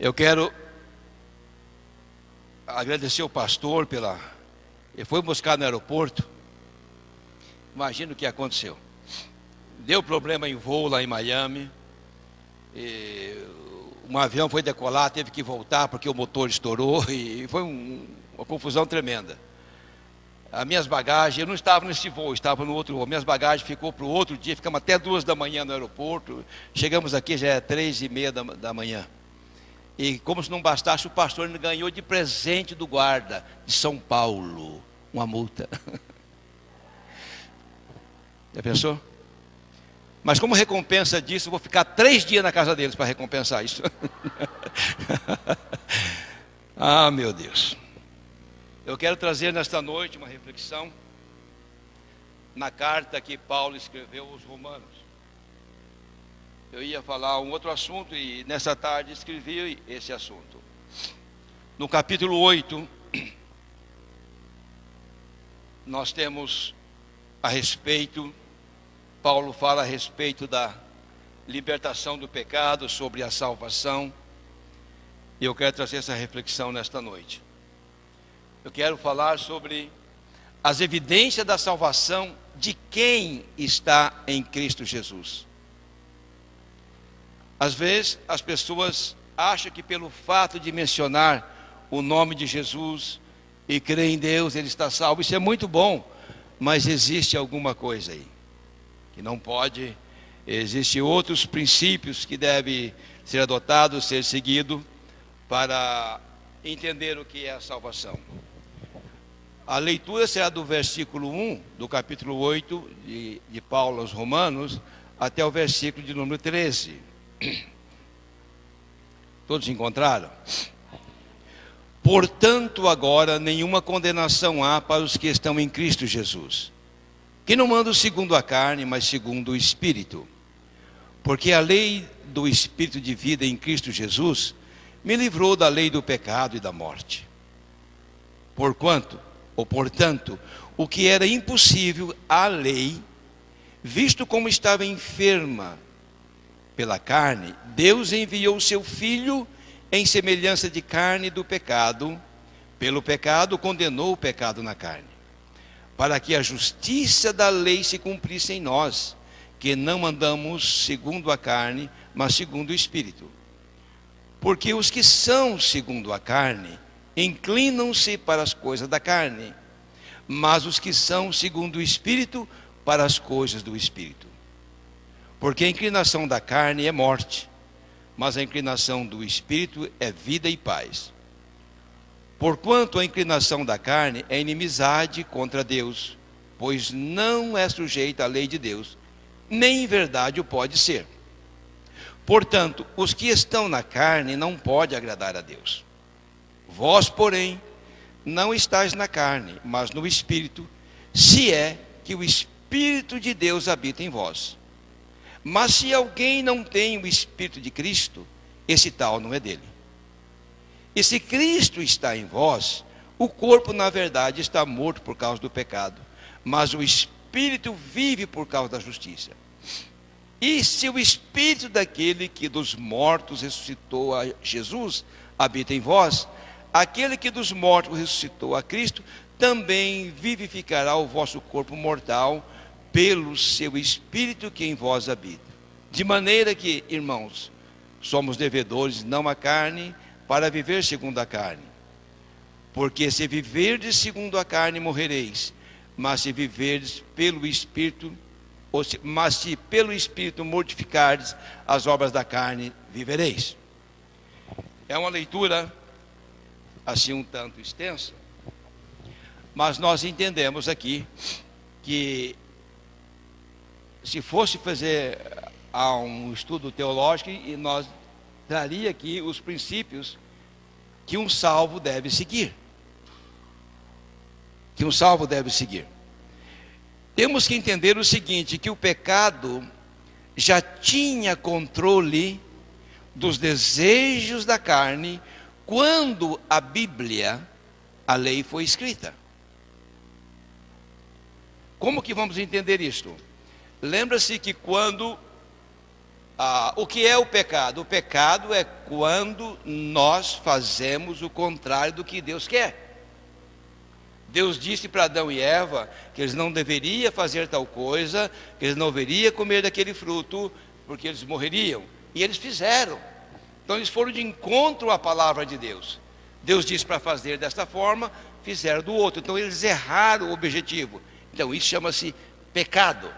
Eu quero agradecer ao pastor ele foi buscar no aeroporto. Imagina o que aconteceu. Deu problema em voo lá em Miami. Um avião foi decolar, teve que voltar porque o motor estourou e foi uma confusão tremenda. As minhas bagagens, eu não estava nesse voo, estava no outro voo. Minhas bagagens ficou para o outro dia, ficamos até 2 da manhã no aeroporto. Chegamos aqui, já é 3:30 da manhã. E como se não bastasse, o pastor ganhou de presente do guarda de São Paulo uma multa. Já pensou? Mas como recompensa disso, eu vou ficar 3 dias na casa deles para recompensar isso. Ah, meu Deus. Eu quero trazer nesta noite uma reflexão na carta que Paulo escreveu aos Romanos. Eu ia falar um outro assunto e nessa tarde escrevi esse assunto. No capítulo 8, nós temos Paulo fala a respeito da libertação do pecado, sobre a salvação. E eu quero trazer essa reflexão nesta noite. Eu quero falar sobre as evidências da salvação de quem está em Cristo Jesus. Às vezes as pessoas acham que pelo fato de mencionar o nome de Jesus e crer em Deus, ele está salvo. Isso é muito bom, mas existe alguma coisa aí que não pode. Existem outros princípios que devem ser adotados, ser seguidos para entender o que é a salvação. A leitura será do versículo 1 do capítulo 8 de Paulo aos Romanos até o versículo de número 13. Todos encontraram? Portanto, agora nenhuma condenação há para os que estão em Cristo Jesus, que não andam segundo a carne, mas segundo o Espírito. Porque a lei do Espírito de vida em Cristo Jesus me livrou da lei do pecado e da morte. Portanto, o que era impossível à lei, visto como estava enferma pela carne, Deus enviou o seu Filho em semelhança de carne do pecado. Pelo pecado condenou o pecado na carne, para que a justiça da lei se cumprisse em nós, que não andamos segundo a carne, mas segundo o Espírito. Porque os que são segundo a carne inclinam-se para as coisas da carne, mas os que são segundo o Espírito, para as coisas do Espírito. Porque a inclinação da carne é morte, mas a inclinação do Espírito é vida e paz. Porquanto a inclinação da carne é inimizade contra Deus, pois não é sujeita à lei de Deus, nem em verdade o pode ser. Portanto, os que estão na carne não podem agradar a Deus. Vós, porém, não estáis na carne, mas no Espírito, se é que o Espírito de Deus habita em vós. Mas se alguém não tem o Espírito de Cristo, esse tal não é dele. E se Cristo está em vós, o corpo na verdade está morto por causa do pecado, mas o Espírito vive por causa da justiça. E se o Espírito daquele que dos mortos ressuscitou a Jesus habita em vós, aquele que dos mortos ressuscitou a Cristo também vivificará o vosso corpo mortal pelo seu Espírito que em vós habita. De maneira que, irmãos, somos devedores não à carne, para viver segundo a carne. Porque se viverdes segundo a carne, morrereis. Mas se viverdes pelo Espírito, mas se pelo Espírito mortificardes as obras da carne, vivereis. É uma leitura assim um tanto extensa, mas nós entendemos aqui que se fosse fazer um estudo teológico, e nós traria aqui os princípios que um salvo deve seguir. Que um salvo deve seguir. Temos que entender o seguinte, que o pecado já tinha controle dos desejos da carne quando a Bíblia, a lei, foi escrita. Como que vamos entender isto? Lembra-se que quando O que é o pecado? O pecado é quando nós fazemos o contrário do que Deus quer. Deus disse para Adão e Eva que eles não deveriam fazer tal coisa, que eles não deveriam comer daquele fruto, porque eles morreriam. E eles fizeram. Então eles foram de encontro à palavra de Deus. Deus disse para fazer desta forma, fizeram do outro. Então eles erraram o objetivo. Então isso chama-se pecado.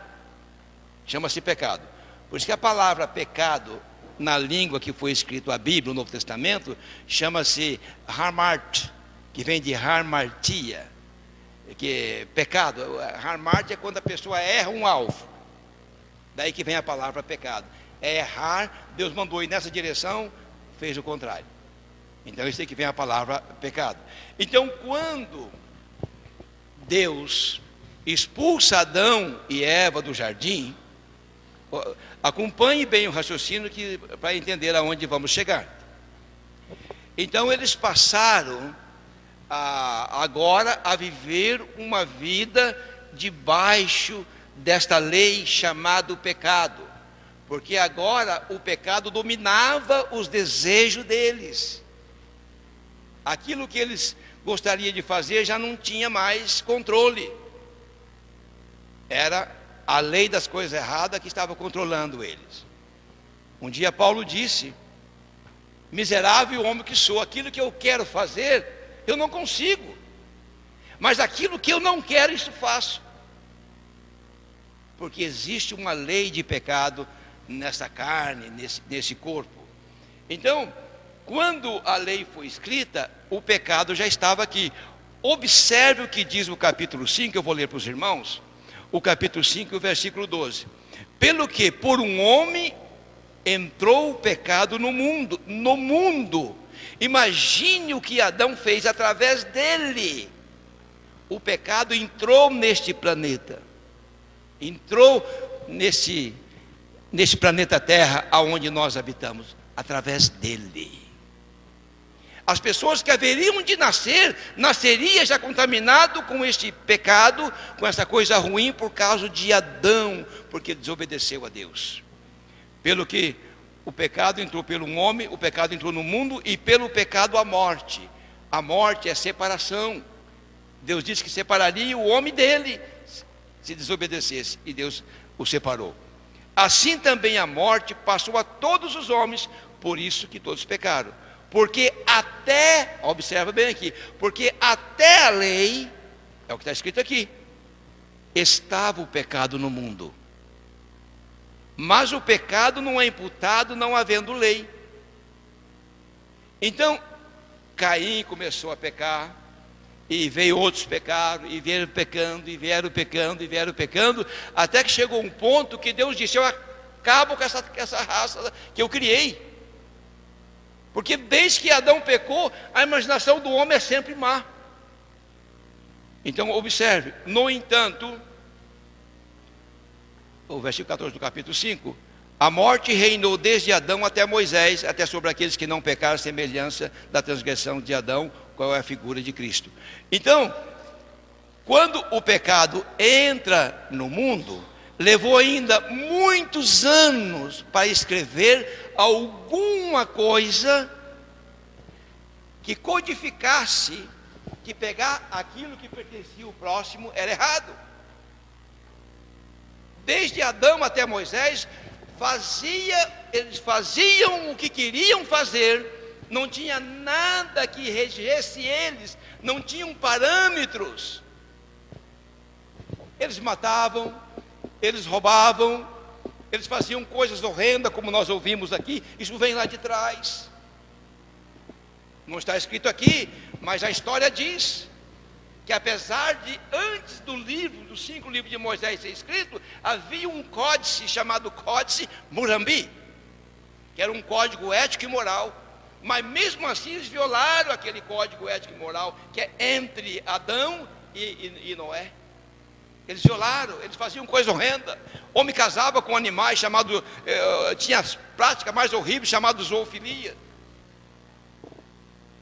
Chama-se pecado. Por isso que a palavra pecado, na língua que foi escrito a Bíblia, o Novo Testamento, chama-se harmart, que vem de harmartia, que é pecado. Harmart é quando a pessoa erra um alvo. Daí que vem a palavra pecado. É errar, Deus mandou ir nessa direção, fez o contrário. Então isso é que vem a palavra pecado. Então quando Deus expulsa Adão e Eva do jardim, acompanhe bem o raciocínio para entender aonde vamos chegar. Então eles passaram agora a viver uma vida debaixo desta lei chamada pecado, porque agora o pecado dominava os desejos deles. Aquilo que eles gostariam de fazer já não tinha mais controle. Era a lei das coisas erradas que estava controlando eles. Um dia Paulo disse: miserável homem que sou, aquilo que eu quero fazer, eu não consigo. Mas aquilo que eu não quero, isso faço. Porque existe uma lei de pecado nessa carne, nesse corpo. Então, quando a lei foi escrita, o pecado já estava aqui. Observe o que diz o capítulo 5, eu vou ler para os irmãos. O capítulo 5, o versículo 12. Pelo que por um homem entrou o pecado no mundo. No mundo. Imagine o que Adão fez através dele. O pecado entrou neste planeta. Entrou nesse planeta Terra, aonde nós habitamos, através dele. As pessoas que haveriam de nascer, nasceria já contaminado com este pecado, com essa coisa ruim, por causa de Adão, porque desobedeceu a Deus. Pelo que o pecado entrou pelo homem, o pecado entrou no mundo, e pelo pecado a morte. A morte é separação. Deus disse que separaria o homem dele, se desobedecesse, e Deus o separou. Assim também a morte passou a todos os homens, por isso que todos pecaram. Porque até, observa bem aqui, porque até a lei, é o que está escrito aqui, estava o pecado no mundo. Mas o pecado não é imputado não havendo lei. Então, Caim começou a pecar, e veio outros pecaram, e vieram pecando, e vieram pecando, e vieram pecando, até que chegou um ponto que Deus disse: eu acabo com essa raça que eu criei. Porque desde que Adão pecou, a imaginação do homem é sempre má. Então observe, no entanto, o versículo 14 do capítulo 5, a morte reinou desde Adão até Moisés, até sobre aqueles que não pecaram, semelhança da transgressão de Adão, qual é a figura de Cristo. Então, quando o pecado entra no mundo, levou ainda muitos anos para escrever alguma coisa que codificasse que pegar aquilo que pertencia ao próximo era errado. Desde Adão até Moisés, eles faziam o que queriam fazer, não tinha nada que regesse eles, não tinham parâmetros. Eles matavam, eles roubavam, eles faziam coisas horrendas, como nós ouvimos aqui. Isso vem lá de trás. Não está escrito aqui, mas a história diz que apesar de antes dos 5 livros de Moisés ser escrito, havia um códice chamado Códice Murambi, que era um código ético e moral. Mas mesmo assim eles violaram aquele código ético e moral que é entre Adão e Noé. Eles violaram, eles faziam coisa horrenda. Homem casava com animais chamados, tinha as práticas mais horríveis chamadas zoofilia.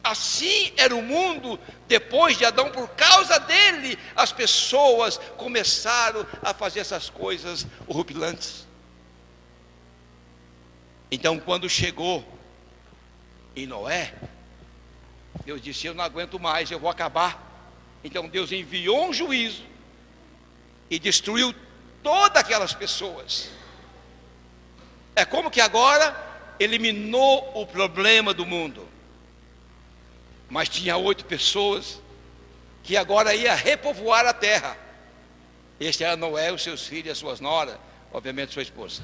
Assim era o mundo depois de Adão. Por causa dele, as pessoas começaram a fazer essas coisas horripilantes. Então, quando chegou em Noé, Deus disse: eu não aguento mais, eu vou acabar. Então Deus enviou um juízo e destruiu todas aquelas pessoas. É como que agora eliminou o problema do mundo. Mas tinha 8 pessoas que agora ia repovoar a terra. Este era Noé, os seus filhos, as suas noras, obviamente sua esposa.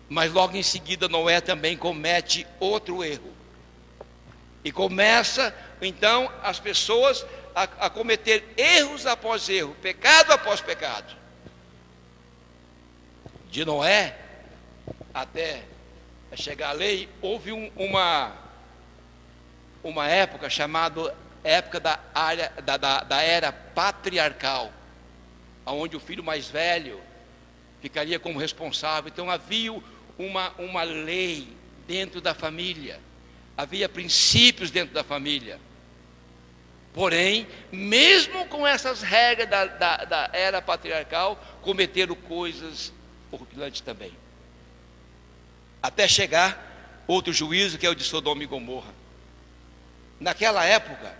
Mas logo em seguida Noé também comete outro erro. E começa então as pessoas a cometer erros após erro, pecado após pecado. De Noé até chegar a lei, houve uma época chamada época da era patriarcal, onde o filho mais velho ficaria como responsável. Então havia uma lei dentro da família, havia princípios dentro da família. Porém, mesmo com essas regras da era patriarcal, cometeram coisas horripilantes também. Até chegar outro juízo, que é o de Sodoma e Gomorra. Naquela época,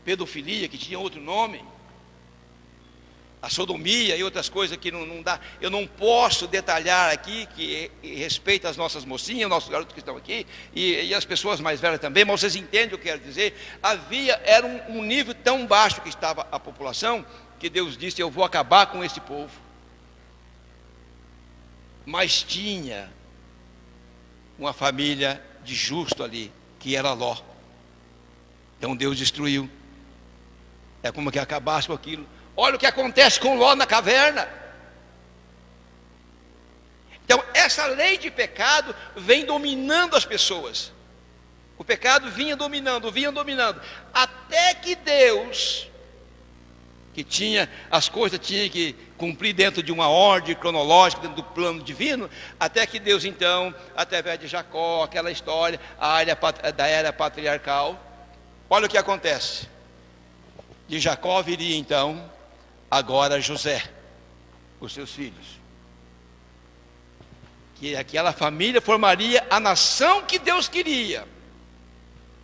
pedofilia, que tinha outro nome, a sodomia e outras coisas que não dá, eu não posso detalhar aqui, que respeita as nossas mocinhas, nossos garotos que estão aqui, e as pessoas mais velhas também, mas vocês entendem o que eu quero dizer. Era um nível tão baixo que estava a população, que Deus disse: eu vou acabar com esse povo. Mas tinha uma família de justo ali, que era Ló. Então Deus destruiu. É como que acabasse com aquilo. Olha o que acontece com Ló na caverna. Então essa lei de pecado vem dominando as pessoas. O pecado vinha dominando, até que Deus, que tinha as coisas, tinha que cumprir dentro de uma ordem cronológica, dentro do plano divino, até que Deus então, através de Jacó, aquela história, da era patriarcal, olha o que acontece. De Jacó viria então agora José, os seus filhos, que aquela família formaria a nação que Deus queria,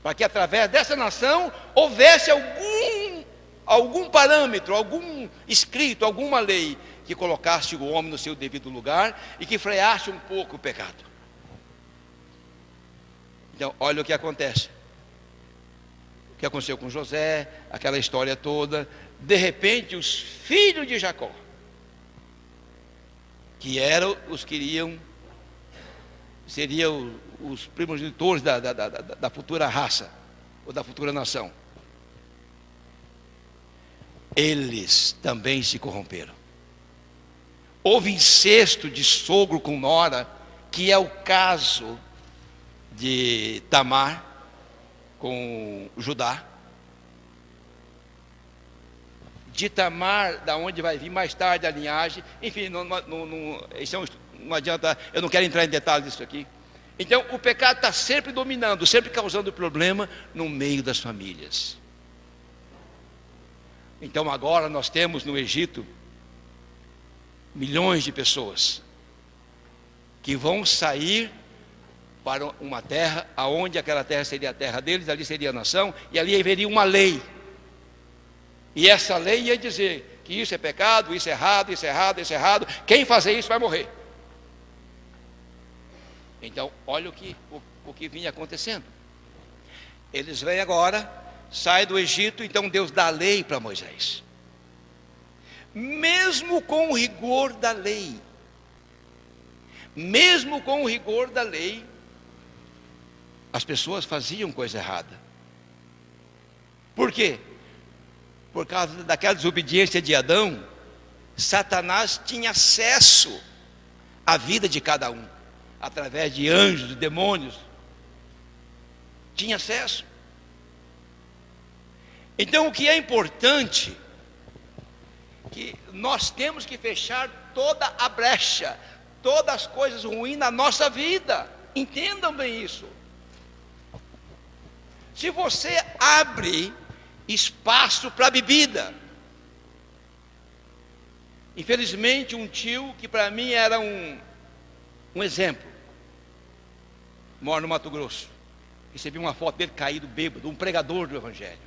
para que através dessa nação houvesse algum parâmetro, algum escrito, alguma lei que colocasse o homem no seu devido lugar e que freasse um pouco o pecado. Então olha o que acontece. O que aconteceu com José, aquela história toda. De repente os filhos de Jacó, que eram os que seriam os primogenitores da futura raça, ou da futura nação, eles também se corromperam. Houve incesto de sogro com nora, que é o caso de Tamar com Judá. De Tamar, da onde vai vir mais tarde a linhagem, enfim, não adianta, eu não quero entrar em detalhes disso aqui. Então o pecado está sempre dominando, sempre causando problema no meio das famílias. Então agora nós temos no Egito milhões de pessoas que vão sair para uma terra, aonde aquela terra seria a terra deles, ali seria a nação, e ali haveria uma lei. E essa lei ia dizer que isso é pecado, isso é errado, isso é errado, isso é errado. Quem fazer isso vai morrer. Então, olha o que vinha acontecendo. Eles vêm agora, saem do Egito, então Deus dá a lei para Moisés. Mesmo com o rigor da lei, as pessoas faziam coisa errada. Por quê? Por causa daquela desobediência de Adão, Satanás tinha acesso à vida de cada um, através de anjos, de demônios, tinha acesso. Então o que é importante, que nós temos que fechar toda a brecha, todas as coisas ruins na nossa vida, entendam bem isso. Se você abre espaço para bebida, infelizmente um tio que para mim era um exemplo, mora no Mato Grosso. Recebi uma foto dele caído, bêbado, um pregador do Evangelho.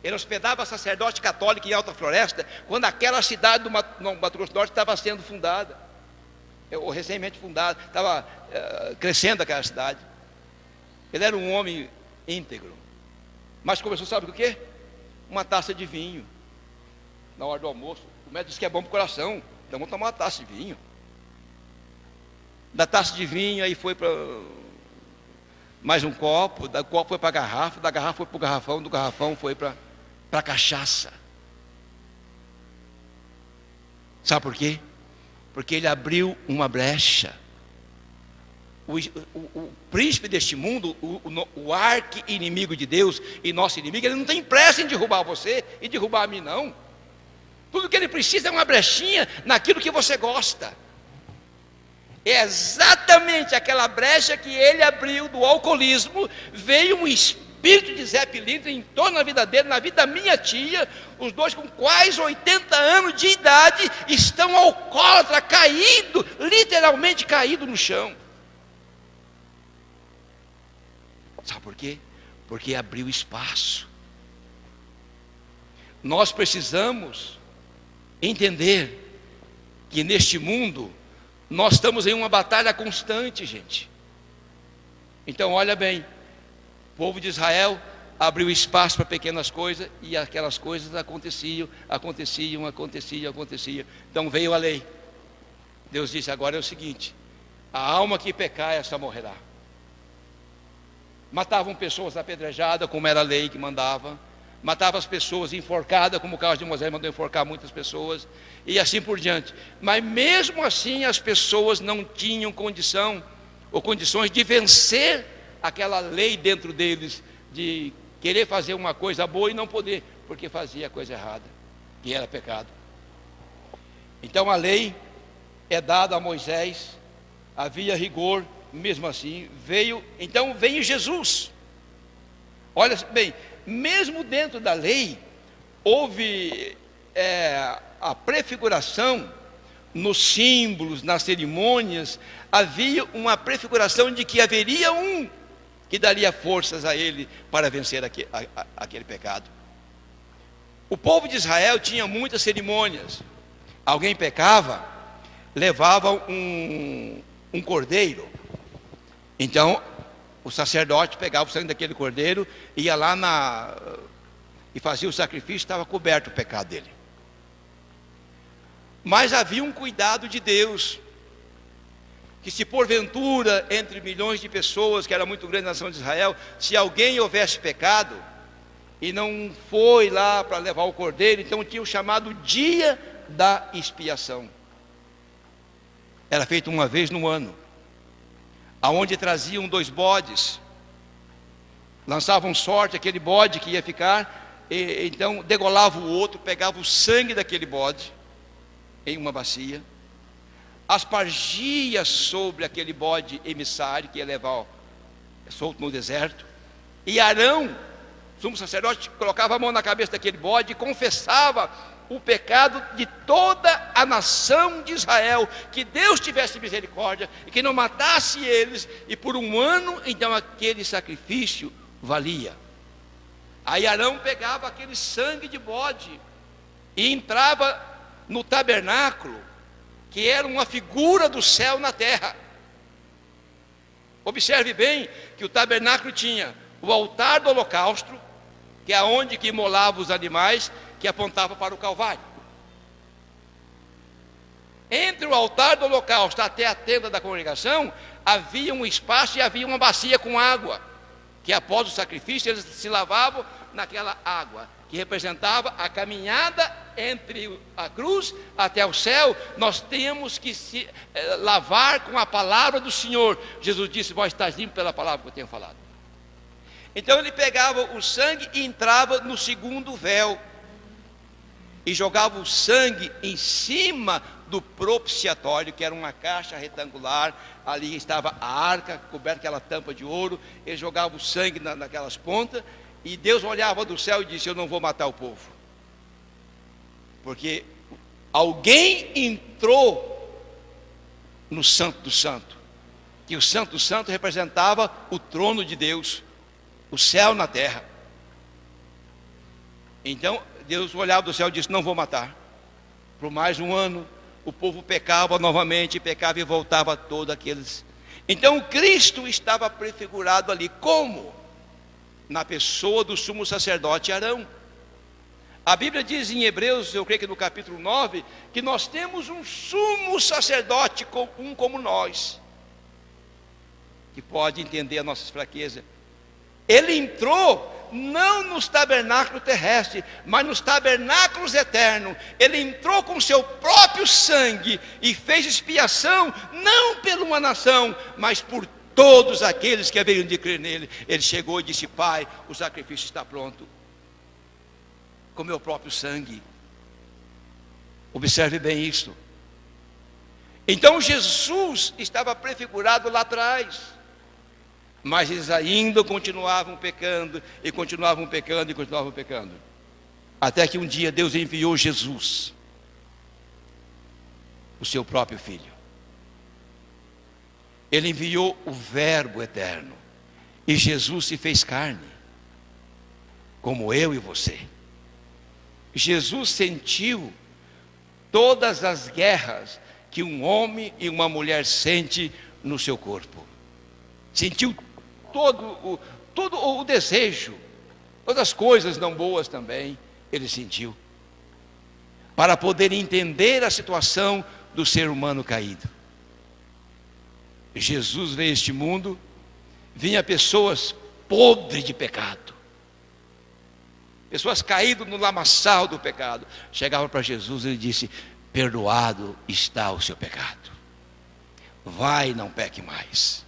Ele hospedava sacerdote católico em Alta Floresta, quando aquela cidade do Mato Grosso do Norte estava sendo fundada, ou recentemente fundada, estava crescendo aquela cidade. Ele era um homem íntegro, mas começou, sabe o quê? Uma taça de vinho, na hora do almoço. O médico disse que é bom para o coração, então vamos tomar uma taça de vinho. Da taça de vinho, aí foi para mais um copo, da copo foi para a garrafa, da garrafa foi para o garrafão, do garrafão foi para a cachaça. Sabe por quê? Porque ele abriu uma brecha. O príncipe deste mundo, o arqui-inimigo de Deus e nosso inimigo, ele não tem pressa em derrubar você e derrubar a mim, não. Tudo que ele precisa é uma brechinha naquilo que você gosta. É exatamente aquela brecha que ele abriu do alcoolismo. Veio um espírito de Zé Pilintra em torno da vida dele, na vida da minha tia. Os dois com quase 80 anos de idade estão alcoólatra, caído, literalmente caído no chão. Sabe por quê? Porque abriu espaço. Nós precisamos entender que neste mundo nós estamos em uma batalha constante, gente. Então olha bem, o povo de Israel abriu espaço para pequenas coisas, e aquelas coisas aconteciam. Então veio a lei. Deus disse: agora é o seguinte, a alma que pecar, essa morrerá. Matavam pessoas apedrejadas, como era a lei que mandava. Matava as pessoas enforcadas, como o caso de Moisés mandou enforcar muitas pessoas, e assim por diante. Mas mesmo assim as pessoas não tinham condição ou condições de vencer aquela lei dentro deles, de querer fazer uma coisa boa e não poder, porque fazia a coisa errada, que era pecado. Então a lei é dada a Moisés, havia rigor, mesmo assim veio Jesus. Olha bem, mesmo dentro da lei, houve a prefiguração nos símbolos, nas cerimônias, havia uma prefiguração de que haveria um que daria forças a ele para vencer aquele pecado. O povo de Israel tinha muitas cerimônias. Alguém pecava, levava um cordeiro. Então o sacerdote pegava o sangue daquele cordeiro, ia lá e fazia o sacrifício, estava coberto o pecado dele. Mas havia um cuidado de Deus, que se porventura, entre milhões de pessoas, que era muito grande a nação de Israel, se alguém houvesse pecado, e não foi lá para levar o cordeiro, então tinha o chamado dia da expiação. Era feito uma vez no ano, aonde traziam 2 bodes, lançavam sorte, aquele bode que ia ficar, então degolava o outro, pegava o sangue daquele bode em uma bacia, aspargia sobre aquele bode emissário que ia levar solto no deserto, e Arão, sumo sacerdote, colocava a mão na cabeça daquele bode e confessava o pecado de toda a nação de Israel, que Deus tivesse misericórdia e que não matasse eles, e por um ano então aquele sacrifício valia. Aí Arão pegava aquele sangue de bode e entrava no tabernáculo, que era uma figura do céu na terra. Observe bem que o tabernáculo tinha o altar do holocausto, que é onde que imolava os animais, que apontava para o Calvário. Entre o altar do holocausto até a tenda da congregação, havia um espaço e havia uma bacia com água, que após o sacrifício eles se lavavam naquela água, que representava a caminhada entre a cruz até o céu. Nós temos que se lavar com a palavra do Senhor. Jesus disse: vós estáis limpos pela palavra que eu tenho falado. Então ele pegava o sangue e entrava no segundo véu, e jogava o sangue em cima do propiciatório, que era uma caixa retangular. Ali estava a arca, coberta aquela tampa de ouro. Ele jogava o sangue naquelas pontas, e Deus olhava do céu e disse: eu não vou matar o povo, porque alguém entrou no santo do santo, que o Santo Santo representava o trono de Deus, o céu na terra. Então Deus olhava do céu e disse: não vou matar. Por mais um ano o povo pecava novamente, pecava e voltava todos aqueles. Então Cristo estava prefigurado ali como? Na pessoa do sumo sacerdote Arão. A Bíblia diz em Hebreus, eu creio que no capítulo 9, que nós temos um sumo sacerdote, um como nós, que pode entender as nossas fraquezas. Ele entrou não nos tabernáculos terrestres, mas nos tabernáculos eternos. Ele entrou com seu próprio sangue e fez expiação, não por uma nação, mas por todos aqueles que haveriam de crer nele. Ele chegou e disse: Pai, o sacrifício está pronto, com meu próprio sangue. Observe bem isto. Então Jesus estava prefigurado lá atrás, mas eles ainda continuavam pecando, e continuavam pecando, e continuavam pecando, até que um dia Deus enviou Jesus, o seu próprio Filho. Ele enviou o Verbo eterno, e Jesus se fez carne, como eu e você. Jesus sentiu todas as guerras que um homem e uma mulher sente no seu corpo. Sentiu todo o desejo, todas as coisas não boas também, ele sentiu, para poder entender a situação do ser humano caído. Jesus veio a este mundo, vinha pessoas podres de pecado, pessoas caídas no lamaçal do pecado. Chegavam para Jesus e ele disse: perdoado está o seu pecado, vai, não peque mais.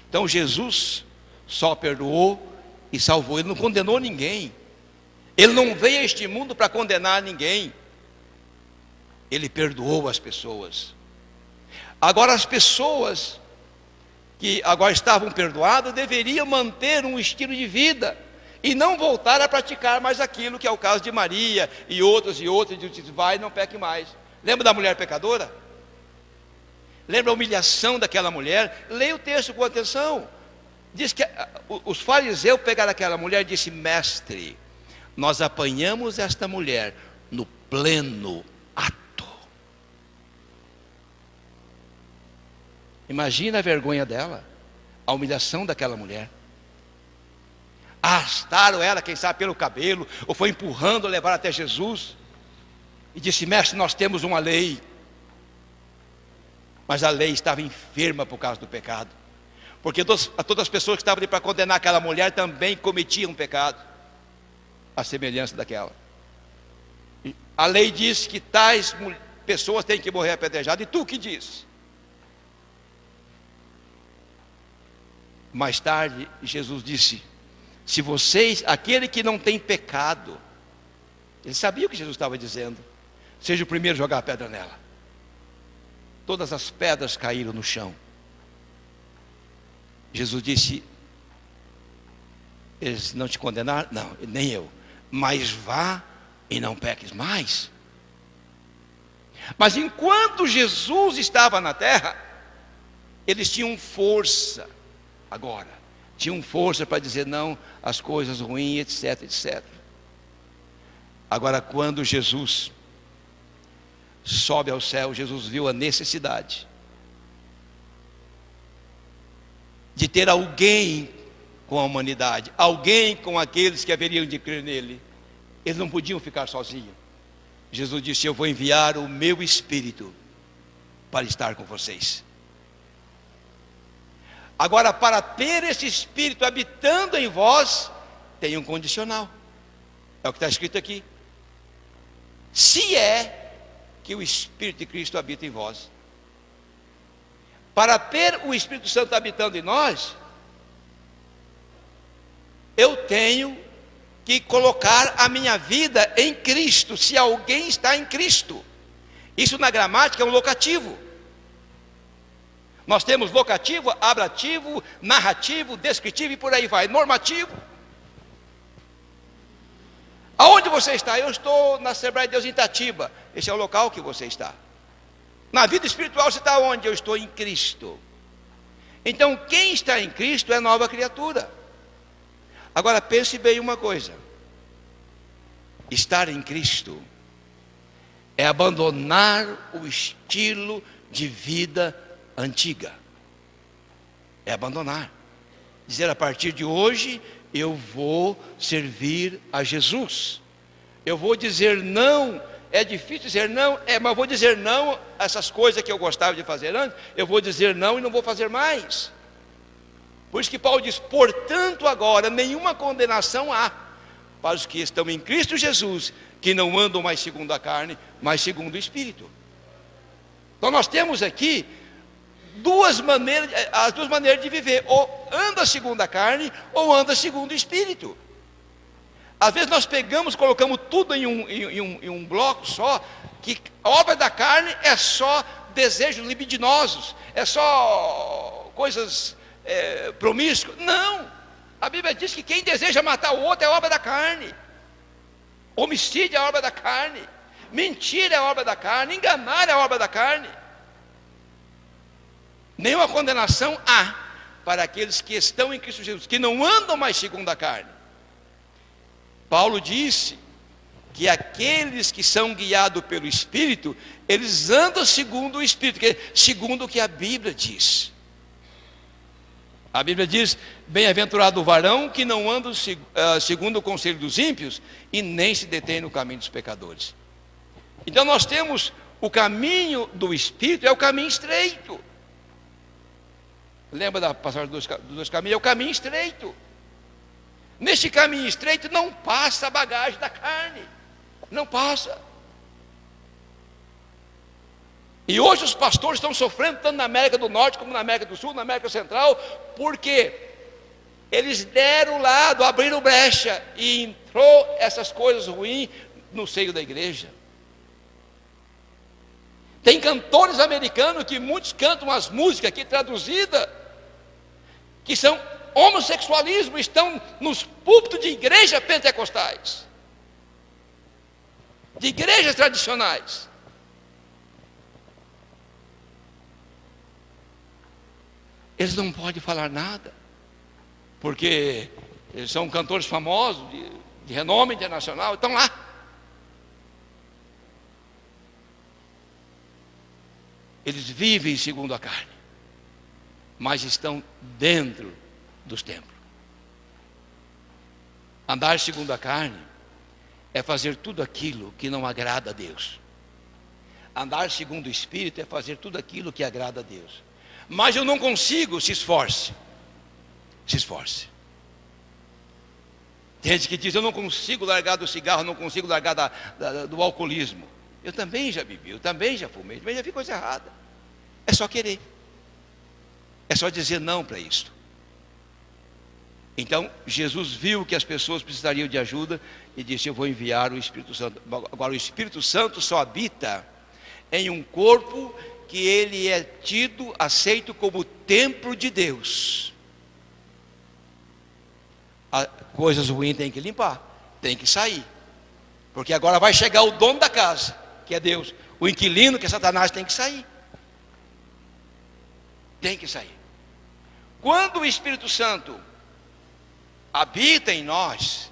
Então Jesus só perdoou e salvou, ele não condenou ninguém. Ele não veio a este mundo para condenar ninguém, ele perdoou as pessoas. Agora as pessoas que agora estavam perdoadas deveriam manter um estilo de vida e não voltar a praticar mais aquilo, que é o caso de Maria e outras, diz: vai, não peque mais. Lembra da mulher pecadora? Lembra a humilhação daquela mulher? Leia o texto com atenção. Diz que os fariseus pegaram aquela mulher e disse: mestre, nós apanhamos esta mulher no pleno ato. Imagina a vergonha dela, a humilhação daquela mulher. Arrastaram ela, quem sabe pelo cabelo, ou foi empurrando, levaram até Jesus, e disse: mestre, nós temos uma lei. Mas a lei estava enferma por causa do pecado, porque todas as pessoas que estavam ali para condenar aquela mulher também cometiam pecado, à semelhança daquela. A lei diz que tais pessoas têm que morrer apedrejadas, e tu que diz? Mais tarde Jesus disse: se vocês, aquele que não tem pecado, ele sabia o que Jesus estava dizendo, seja o primeiro a jogar a pedra nela. Todas as pedras caíram no chão. Jesus disse: eles não te condenaram? Não, nem eu. Mas vá e não peques mais. Mas enquanto Jesus estava na terra, eles tinham força. Agora, tinham força para dizer não às coisas ruins, etc, etc. Agora, quando Jesus sobe ao céu, Jesus viu a necessidade de ter alguém com a humanidade, alguém com aqueles que haveriam de crer nele. Eles não podiam ficar sozinhos. Jesus disse: eu vou enviar o meu Espírito para estar com vocês. Agora, para ter esse Espírito habitando em vós, tem um condicional. É o que está escrito aqui: se é que o Espírito de Cristo habita em vós. Para ter o Espírito Santo habitando em nós, eu tenho que colocar a minha vida em Cristo. Se alguém está em Cristo, isso na gramática é um locativo. Nós temos locativo, ablativo, narrativo, descritivo e por aí vai, normativo. Aonde você está? Eu estou na Assembleia de Deus em Itatiba. Esse é o local que você está. Na vida espiritual você está onde? Eu estou em Cristo. Então, quem está em Cristo é nova criatura. Agora, pense bem uma coisa: estar em Cristo é abandonar o estilo de vida antiga. É abandonar. Dizer, a partir de hoje, eu vou servir a Jesus. Eu vou dizer não. É difícil dizer não, mas vou dizer não a essas coisas que eu gostava de fazer antes. Eu vou dizer não e não vou fazer mais. Por isso que Paulo diz: portanto agora nenhuma condenação há para os que estão em Cristo Jesus, que não andam mais segundo a carne, mas segundo o Espírito. Então nós temos aqui as duas maneiras de viver: ou anda segundo a carne, ou anda segundo o Espírito. Às vezes nós colocamos tudo em um bloco só, que a obra da carne é só desejos libidinosos, é só coisas promíscuas. Não, a Bíblia diz que quem deseja matar o outro é obra da carne. Homicídio é obra da carne, mentira é obra da carne, enganar é obra da carne. Nenhuma condenação há para aqueles que estão em Cristo Jesus, que não andam mais segundo a carne. Paulo disse que aqueles que são guiados pelo Espírito, eles andam segundo o Espírito, segundo o que a Bíblia diz. A Bíblia diz: bem-aventurado o varão que não anda segundo o conselho dos ímpios, e nem se detém no caminho dos pecadores. Então nós temos o caminho do Espírito, é o caminho estreito. Lembra da passagem dos dois caminhos? É o caminho estreito. Neste caminho estreito não passa a bagagem da carne, não passa. E hoje os pastores estão sofrendo tanto na América do Norte como na América do Sul, na América Central, porque eles deram o lado, abriram brecha e entrou essas coisas ruins no seio da igreja. Tem cantores americanos que muitos cantam as músicas aqui traduzidas, que são homossexualismo, estão nos púlpitos de igrejas pentecostais, de igrejas tradicionais. Eles não podem falar nada, porque eles são cantores famosos, de renome internacional, estão lá. Eles vivem segundo a carne, mas estão dentro dos templos. Andar segundo a carne é fazer tudo aquilo que não agrada a Deus. Andar segundo o Espírito é fazer tudo aquilo que agrada a Deus. Mas eu não consigo, se esforce. Se esforce. Tem gente que diz: eu não consigo largar do cigarro, não consigo largar do alcoolismo. Eu também já bebi, eu também já fumei, mas já vi coisa errada. É só querer. É só dizer não para isso. Então Jesus viu que as pessoas precisariam de ajuda e disse: eu vou enviar o Espírito Santo. Agora, o Espírito Santo só habita em um corpo que ele é tido, aceito como templo de Deus. Coisas ruins tem que limpar, tem que sair, porque agora vai chegar o dono da casa, que é Deus. O inquilino, que é Satanás, tem que sair. Tem que sair. Quando o Espírito Santo habita em nós,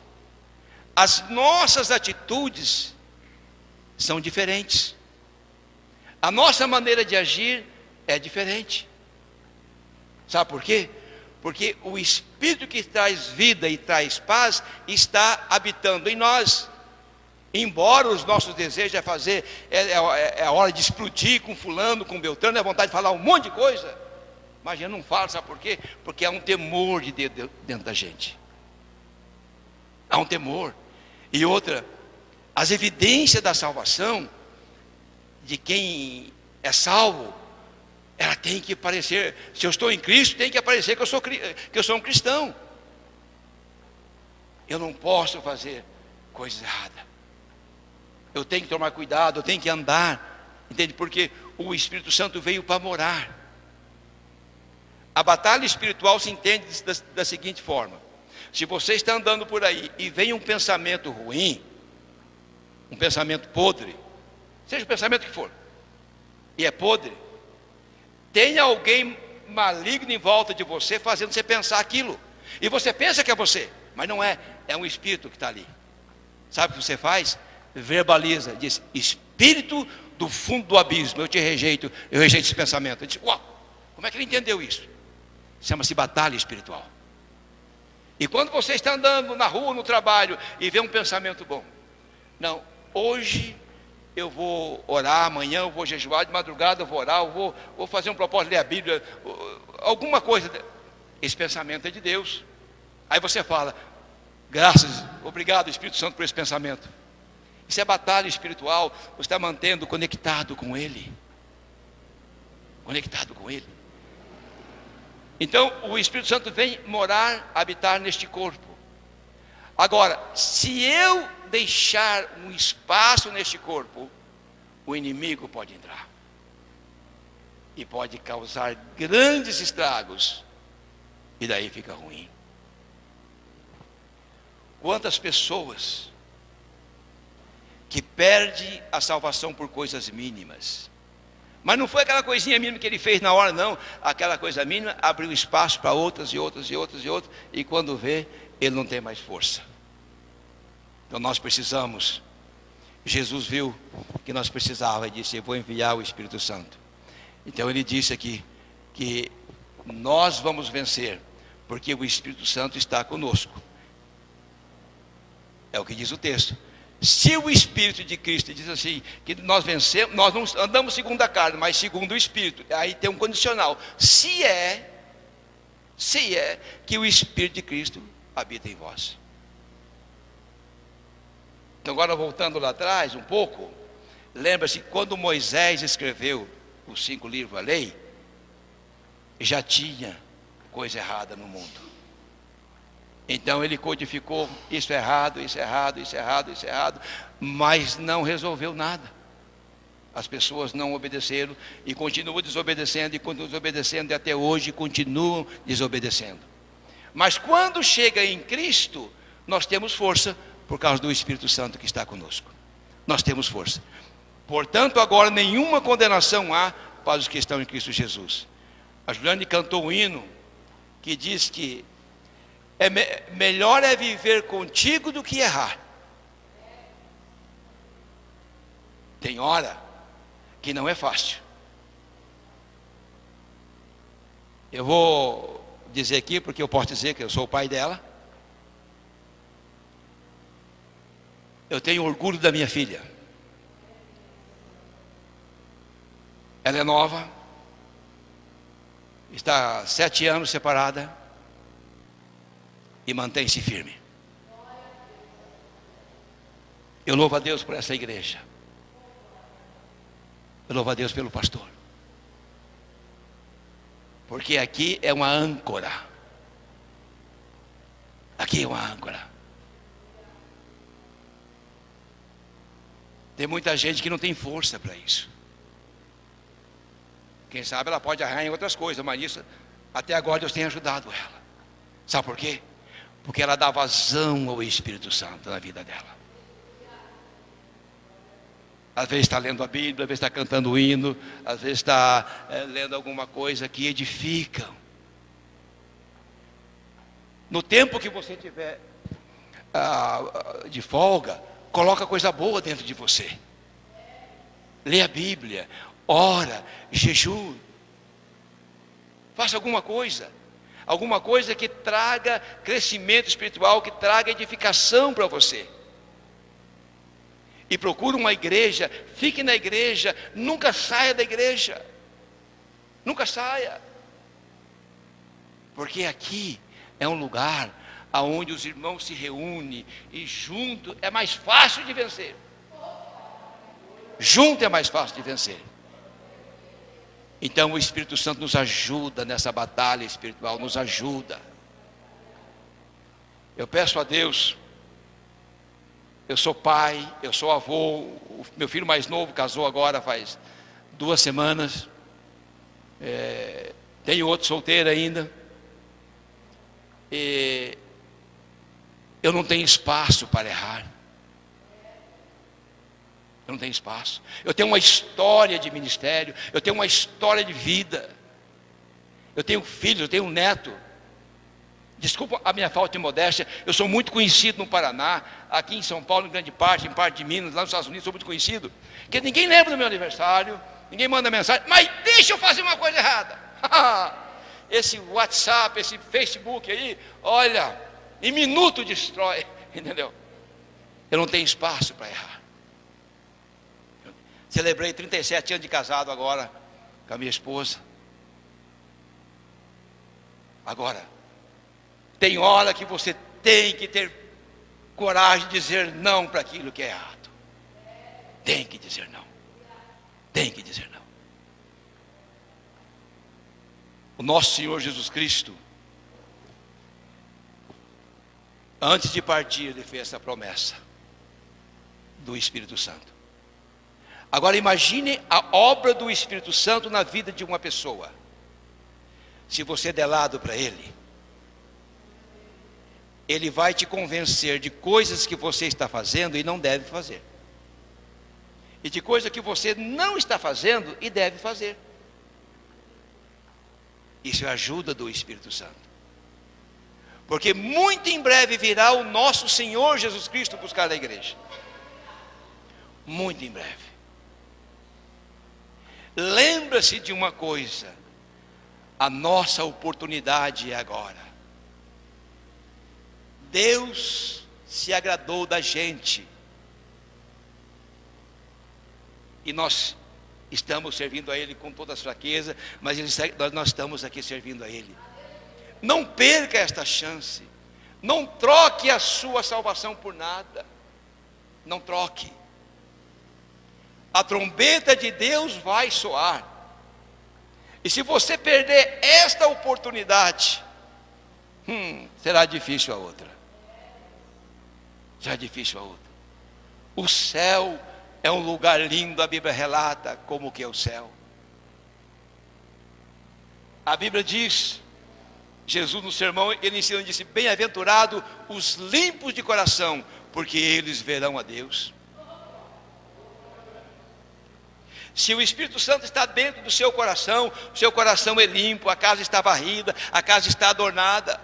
as nossas atitudes são diferentes. A nossa maneira de agir é diferente. Sabe por quê? Porque o Espírito que traz vida e traz paz está habitando em nós. Embora os nossos desejos é fazer, é a hora de explodir com fulano, com Beltrano, é a vontade de falar um monte de coisa, mas a gente não fala, sabe por quê? Porque há um temor de Deus dentro da gente. Há um temor. E outra, as evidências da salvação de quem é salvo, ela tem que parecer, se eu estou em Cristo, tem que aparecer que eu sou um cristão. Eu não posso fazer coisa errada. Eu tenho que tomar cuidado, eu tenho que andar, entende? Porque o Espírito Santo veio para morar. A batalha espiritual se entende da seguinte forma: se você está andando por aí e vem um pensamento ruim, um pensamento podre, seja o pensamento que for, e é podre, tem alguém maligno em volta de você, fazendo você pensar aquilo. E você pensa que é você, mas não é, é um espírito que está ali. Sabe o que você faz? Verbaliza, diz: espírito do fundo do abismo, eu te rejeito, eu rejeito esse pensamento. Ele diz: uau, como é que ele entendeu isso? Chama-se batalha espiritual. E quando você está andando na rua, no trabalho, e vê um pensamento bom: não, hoje eu vou orar, amanhã eu vou jejuar, de madrugada eu vou orar, eu vou fazer um propósito, ler a Bíblia, alguma coisa. Esse pensamento é de Deus. Aí você fala: graças, obrigado Espírito Santo por esse pensamento. Isso é batalha espiritual. Você está mantendo conectado com Ele. Conectado com Ele. Então o Espírito Santo vem morar, habitar neste corpo. Agora, se eu deixar um espaço neste corpo, o inimigo pode entrar. E pode causar grandes estragos. E daí fica ruim. Quantas pessoas que perdem a salvação por coisas mínimas. Mas não foi aquela coisinha mínima que ele fez na hora, não. Aquela coisa mínima abriu espaço para outras e outras e outras e outras. E quando vê, ele não tem mais força. Então nós precisamos. Jesus viu que nós precisávamos e disse: eu vou enviar o Espírito Santo. Então ele disse aqui que nós vamos vencer, porque o Espírito Santo está conosco. É o que diz o texto. Se o Espírito de Cristo diz assim, que nós vencemos, nós não andamos segundo a carne, mas segundo o Espírito. Aí tem um condicional: se é que o Espírito de Cristo habita em vós. Então agora voltando lá atrás um pouco, lembra-se quando Moisés escreveu os 5 livros da lei, já tinha coisa errada no mundo. Então ele codificou: isso é errado, isso é errado, isso é errado, isso é errado, mas não resolveu nada. As pessoas não obedeceram e continuam desobedecendo, e continuam desobedecendo, e até hoje continuam desobedecendo. Mas quando chega em Cristo, nós temos força, por causa do Espírito Santo que está conosco. Nós temos força. Portanto, agora nenhuma condenação há para os que estão em Cristo Jesus. A Juliane cantou um hino que diz que melhor é viver contigo do que errar. Tem hora que não é fácil. Eu vou dizer aqui, porque eu posso dizer que eu sou o pai dela. Eu tenho orgulho da minha filha. Ela é nova, está 7 anos separada e mantém-se firme. Eu louvo a Deus por essa igreja. Eu louvo a Deus pelo pastor. Porque aqui é uma âncora. Aqui é uma âncora. Tem muita gente que não tem força para isso. Quem sabe ela pode arranhar em outras coisas, mas isso, até agora Deus tem ajudado ela. Sabe por quê? Porque ela dá vazão ao Espírito Santo na vida dela. Às vezes está lendo a Bíblia, às vezes está cantando o hino, às vezes está lendo alguma coisa que edifica. No tempo que você tiver de folga, coloca coisa boa dentro de você. Lê a Bíblia, ora, jejum. Faça alguma coisa que traga crescimento espiritual, que traga edificação para você. E procure uma igreja, fique na igreja, nunca saia da igreja. Nunca saia. Porque aqui é um lugar aonde os irmãos se reúnem e junto é mais fácil de vencer. Junto é mais fácil de vencer. Então o Espírito Santo nos ajuda nessa batalha espiritual, nos ajuda. Eu peço a Deus, eu sou pai, eu sou avô, o meu filho mais novo casou agora faz 2 semanas, tenho outro solteiro ainda, e eu não tenho espaço para errar. Eu não tenho espaço. Eu tenho uma história de ministério, eu tenho uma história de vida. eu tenho filhos, eu tenho um neto. Desculpa a minha falta de modéstia, eu sou muito conhecido no Paraná, aqui em São Paulo, em parte de Minas, lá nos Estados Unidos, sou muito conhecido, porque ninguém lembra do meu aniversário, ninguém manda mensagem, mas deixa eu fazer uma coisa errada. Esse WhatsApp, esse Facebook aí, olha, em minuto destrói, entendeu? Eu não tenho espaço para errar. Celebrei 37 anos de casado agora com a minha esposa. Agora, tem hora que você tem que ter coragem de dizer não para aquilo que é errado. Tem que dizer não. Tem que dizer não. O nosso Senhor Jesus Cristo, antes de partir, ele fez essa promessa do Espírito Santo. Agora imagine a obra do Espírito Santo na vida de uma pessoa. Se você der lado para ele, ele vai te convencer de coisas que você está fazendo e não deve fazer, e de coisas que você não está fazendo e deve fazer. Isso é a ajuda do Espírito Santo, porque muito em breve virá o nosso Senhor Jesus Cristo buscar a igreja. Muito em breve. Lembra-se de uma coisa: a nossa oportunidade é agora. Deus se agradou da gente, e nós estamos servindo a Ele com toda a fraqueza, mas nós estamos aqui servindo a Ele. Não perca esta chance, não troque a sua salvação por nada, não troque. A trombeta de Deus vai soar, e se você perder esta oportunidade, será difícil a outra. Será difícil a outra. O céu é um lugar lindo, a Bíblia relata como que é o céu. A Bíblia diz, Jesus no sermão, ele ensina, disse: bem-aventurado os limpos de coração, porque eles verão a Deus. Se o Espírito Santo está dentro do seu coração, o seu coração é limpo, a casa está varrida, a casa está adornada,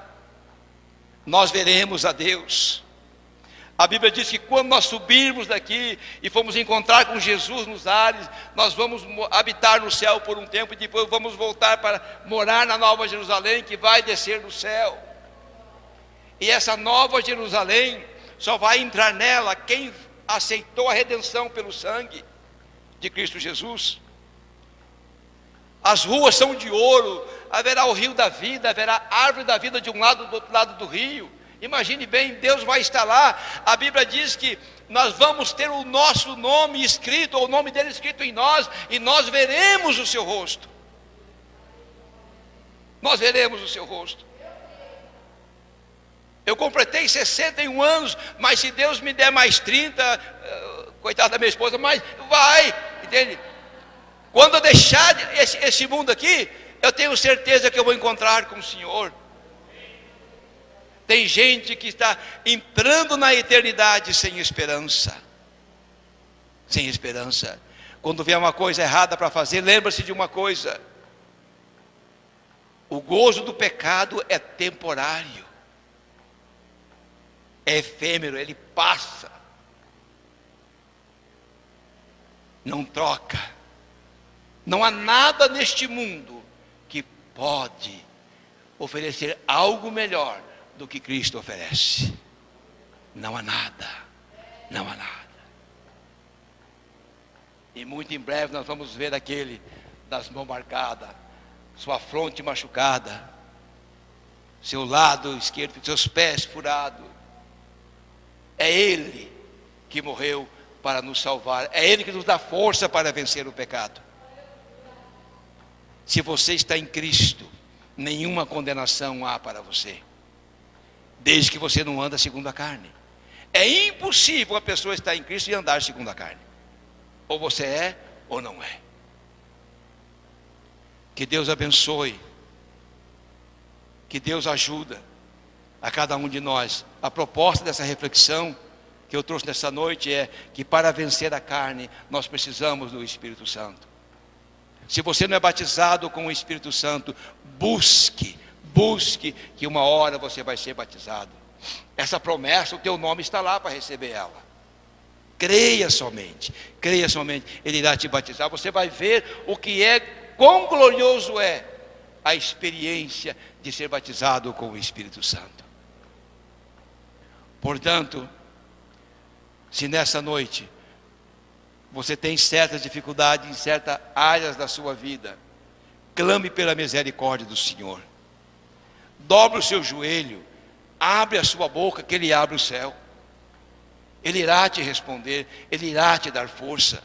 nós veremos a Deus. A Bíblia diz que quando nós subirmos daqui e formos encontrar com Jesus nos ares, nós vamos habitar no céu por um tempo, e depois vamos voltar para morar na Nova Jerusalém, que vai descer do céu. E essa Nova Jerusalém só vai entrar nela quem aceitou a redenção pelo sangue de Cristo Jesus. As ruas são de ouro, haverá o rio da vida, haverá a árvore da vida de um lado, do outro lado do rio. Imagine bem, Deus vai estar lá. A Bíblia diz que nós vamos ter o nosso nome escrito, ou o nome dele escrito em nós, e nós veremos o seu rosto. Nós veremos o seu rosto. Eu completei 61 anos, mas se Deus me der mais 30, coitada da minha esposa, mas vai, entende? Quando eu deixar esse mundo aqui, eu tenho certeza que eu vou encontrar com o Senhor. Tem gente que está entrando na eternidade sem esperança. Sem esperança. Quando vê uma coisa errada para fazer, lembra-se de uma coisa: o gozo do pecado é temporário, é efêmero, ele passa, não troca. Não há nada neste mundo que pode oferecer algo melhor do que Cristo oferece. Não há nada, não há nada. E muito em breve nós vamos ver aquele das mãos marcadas, sua fronte machucada, seu lado esquerdo, seus pés furados. É Ele que morreu para nos salvar, é Ele que nos dá força para vencer o pecado. Se você está em Cristo, nenhuma condenação há para você, desde que você não anda segundo a carne. É impossível uma pessoa estar em Cristo e andar segundo a carne. Ou você é, ou não é. Que Deus abençoe, que Deus ajuda a cada um de nós. A proposta dessa reflexão que eu trouxe nessa noite é que para vencer a carne, nós precisamos do Espírito Santo. Se você não é batizado com o Espírito Santo, busque, que uma hora você vai ser batizado. Essa promessa, o teu nome está lá para receber ela. Creia somente, Ele irá te batizar. Você vai ver o que é, quão glorioso é a experiência de ser batizado com o Espírito Santo. Portanto, se nessa noite você tem certas dificuldades em certas áreas da sua vida, clame pela misericórdia do Senhor. Dobre o seu joelho, abre a sua boca, que Ele abre o céu. Ele irá te responder, Ele irá te dar força.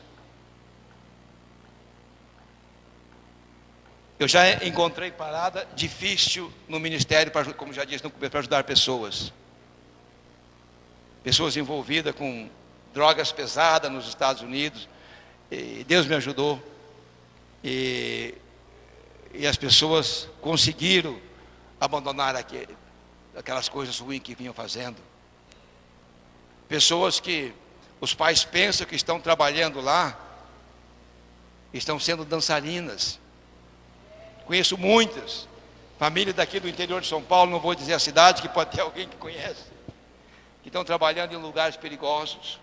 Eu já encontrei parada difícil no ministério, como já disse no começo, para ajudar pessoas. Pessoas envolvidas com drogas pesadas nos Estados Unidos. E Deus me ajudou. E as pessoas conseguiram abandonar aquelas coisas ruins que vinham fazendo. Pessoas que os pais pensam que estão trabalhando lá, estão sendo dançarinas. Conheço muitas famílias daqui do interior de São Paulo, não vou dizer a cidade, que pode ter alguém que conhece, que estão trabalhando em lugares perigosos.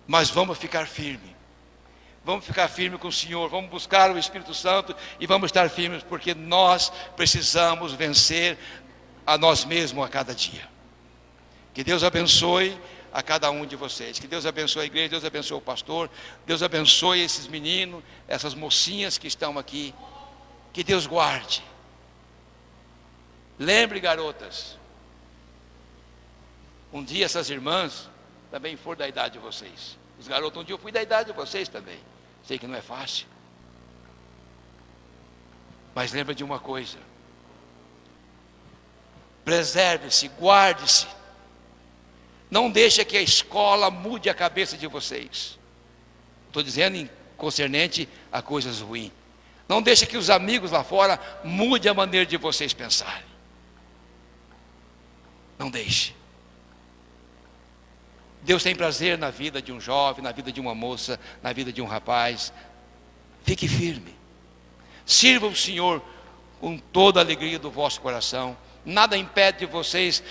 Mas vamos ficar firmes. Vamos ficar firmes com o Senhor, vamos buscar o Espírito Santo e vamos estar firmes, porque nós precisamos vencer a nós mesmos a cada dia. Que Deus abençoe a cada um de vocês, que Deus abençoe a igreja, Deus abençoe o pastor, Deus abençoe esses meninos, essas mocinhas que estão aqui, que Deus guarde. Lembre, garotas, um dia essas irmãs também foram da idade de vocês. Os garotos, um dia eu fui da idade de vocês também. Sei que não é fácil. Mas lembra de uma coisa. Preserve-se, guarde-se. Não deixe que a escola mude a cabeça de vocês. Estou dizendo em concernente a coisas ruins. Não deixe que os amigos lá fora mudem a maneira de vocês pensarem. Não deixe. Deus tem prazer na vida de um jovem, na vida de uma moça, na vida de um rapaz. Fique firme. Sirva o Senhor com toda a alegria do vosso coração. Nada impede de vocês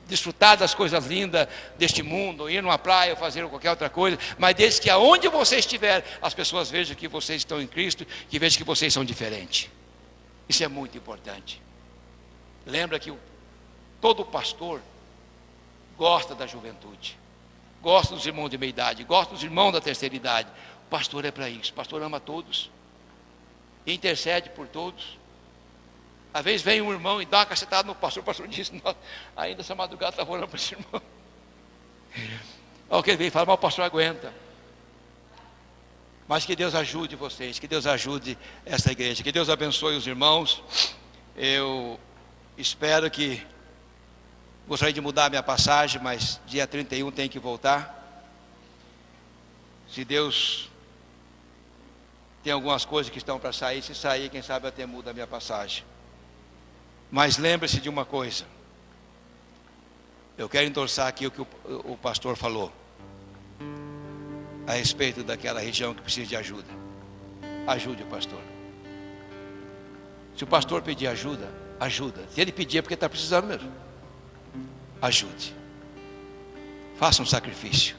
desfrutar das coisas lindas deste mundo, ir numa praia, fazer qualquer outra coisa, mas desde que aonde você estiver, as pessoas vejam que vocês estão em Cristo, que vejam que vocês são diferentes. Isso é muito importante. Lembra que todo pastor gosta da juventude, gosta dos irmãos de meia idade, gosta dos irmãos da terceira idade. O pastor é para isso, o pastor ama todos, intercede por todos. Às vezes vem um irmão e dá uma cacetada no pastor, o pastor diz, ainda essa madrugada estava orando para esse irmão. Olha o que ele vem e fala, mas o pastor aguenta. Mas que Deus ajude vocês, que Deus ajude essa igreja, que Deus abençoe os irmãos. Eu espero que, gostaria de mudar a minha passagem, mas dia 31 tem que voltar. Se Deus tem algumas coisas que estão para sair, se sair, quem sabe até muda a minha passagem. Mas lembre-se de uma coisa. Eu quero endossar aqui o que o pastor falou a respeito daquela região que precisa de ajuda. Ajude o pastor. Se o pastor pedir ajuda, ajuda. Se ele pedir é porque está precisando mesmo. Ajude. Faça um sacrifício.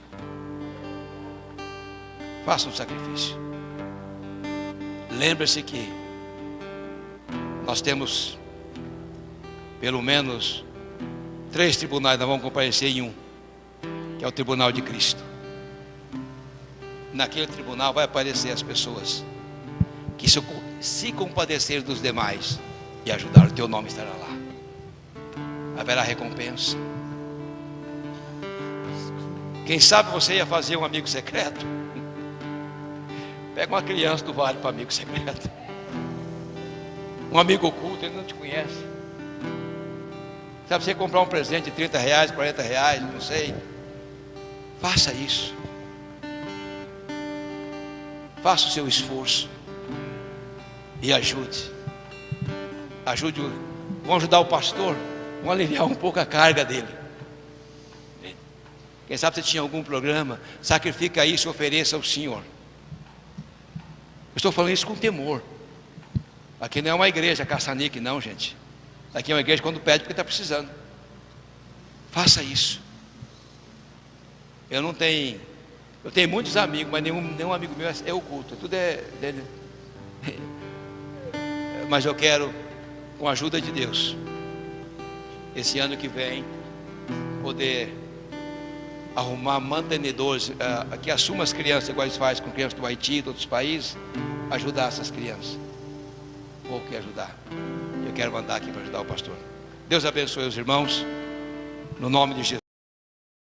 Faça um sacrifício. Lembre-se que nós temos pelo menos 3 tribunais, nós vamos comparecer em um, que é o tribunal de Cristo. Naquele tribunal vai aparecer as pessoas que se compadecer dos demais e ajudar, o teu nome estará lá. Haverá recompensa. Quem sabe você ia fazer um amigo secreto? Pega uma criança do vale para amigo secreto. Um amigo oculto, ele não te conhece. Sabe, você comprar um presente de 30 reais, 40 reais, não sei. Faça isso. Faça o seu esforço. E ajude. Vamos ajudar o pastor. Vamos aliviar um pouco a carga dele. Quem sabe você tinha algum programa, sacrifica isso e ofereça ao Senhor. Eu estou falando isso com temor. Aqui não é uma igreja caça-níquel, não, gente. Aqui é uma igreja quando pede porque está precisando. Faça isso. Eu tenho muitos amigos, mas nenhum amigo meu é oculto. Tudo mas eu quero, com a ajuda de Deus, esse ano que vem, poder arrumar mantenedores que assumam as crianças, igual eles fazem com crianças do Haiti e de outros países, ajudar essas crianças. Vou que ajudar. Eu quero mandar aqui para ajudar o pastor. Deus abençoe os irmãos, no nome de Jesus.